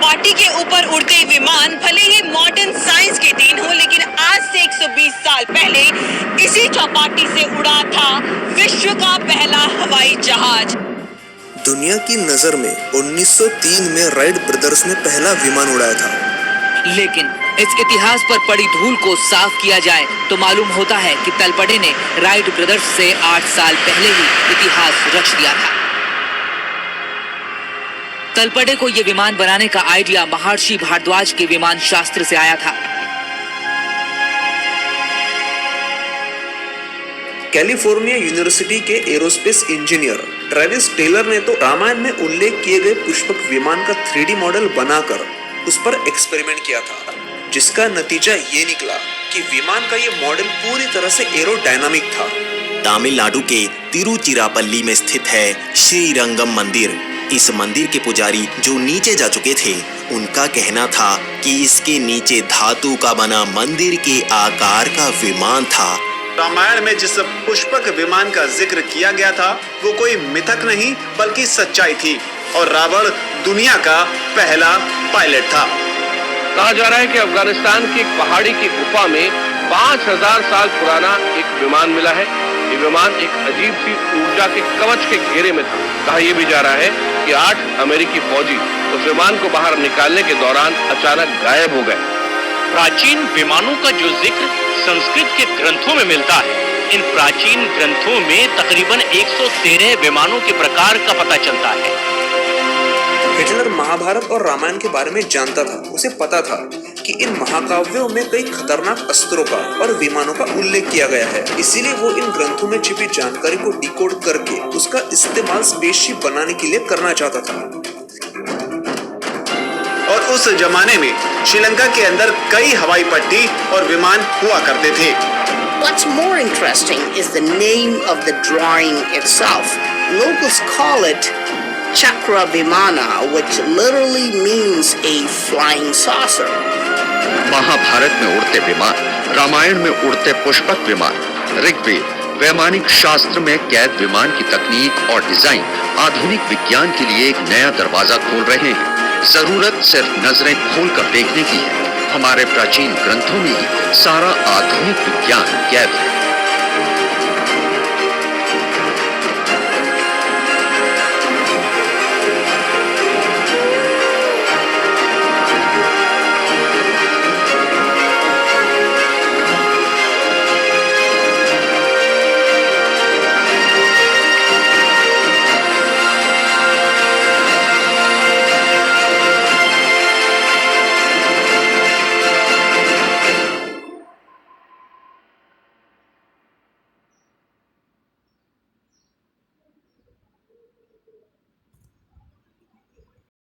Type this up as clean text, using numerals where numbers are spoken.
चौपाटी के ऊपर उड़ते विमान भले ही मॉडर्न साइंस के देन हो, लेकिन आज से 120 साल पहले इसी चौपाटी से उड़ा था विश्व का पहला हवाई जहाज। दुनिया की नजर में 1903 में राइट ब्रदर्स ने पहला विमान उड़ाया था। लेकिन इस इतिहास पर पड़ी धूल को साफ किया जाए तो मालूम होता है कि तलपड़े ने राइट ब्रदर्स से 8 साल पहले ही इतिहास रच दिया था। तलपड़े को यह विमान बनाने का आइडिया महर्षि भारद्वाज के विमान शास्त्र से आया था। कैलिफोर्निया यूनिवर्सिटी के एरोस्पेस इंजीनियर ट्रेविस टेलर ने तो रामायण में उल्लेख किए गए पुष्पक विमान का 3D मॉडल बनाकर उस पर एक्सपेरिमेंट किया था, जिसका नतीजा ये निकला कि विमान का ये मॉडल पूरी तरह से एरोडायनामिक था। तमिलनाडु के तिरुचिरापल्ली में स्थित है श्रीरंगम मंदिर। इस मंदिर के पुजारी जो नीचे जा चुके थे, उनका कहना था कि इसके नीचे धातु का बना मंदिर के आकार का विमान था। रामायण में जिस पुष्पक विमान का जिक्र किया गया था वो कोई मिथक नहीं बल्कि सच्चाई थी, और रावण दुनिया का पहला पायलट था। कहा जा रहा है कि अफगानिस्तान की एक पहाड़ी की गुफा में 5000 साल पुराना एक विमान मिला है। ये विमान एक अजीब सी ऊर्जा के कवच के घेरे में था। कहा यह भी जा रहा है कि 8 अमेरिकी फौजी उस विमान को बाहर निकालने के दौरान अचानक गायब हो गए। प्राचीन विमानों का जो जिक्र संस्कृत के ग्रंथों में मिलता है, इन प्राचीन ग्रंथों में तकरीबन 113 विमानों के प्रकार का पता चलता है। हिटलर महाभारत और रामायण के बारे में जानता था। उसे पता था कि इन महाकाव्यों में कई खतरनाक अस्त्रों का और विमानों का उल्लेख किया गया है, इसीलिए वो इन ग्रंथों में छिपी जानकारी को डिकोड करके उसका इस्तेमाल स्पेसशिप बनाने के लिए करना चाहता था। और उस जमाने में श्रीलंका के अंदर कई हवाई पट्टी और विमान हुआ करते थे। What's more interesting is the name of the drawing itself. Locals call it Chakra Vimana, which literally means a flying saucer. Mahabharat में उड़ते विमान, रामायण में उड़ते पुष्पक विमान, ऋग्वेद वैमानिक शास्त्र में कैद विमान की तकनीक और डिजाइन आधुनिक विज्ञान के लिए एक नया दरवाजा खोल रहे हैं। जरूरत सिर्फ नजरें खोलकर देखने की है। हमारे प्राचीन ग्रंथों में ही सारा आधुनिक विज्ञान कैद है।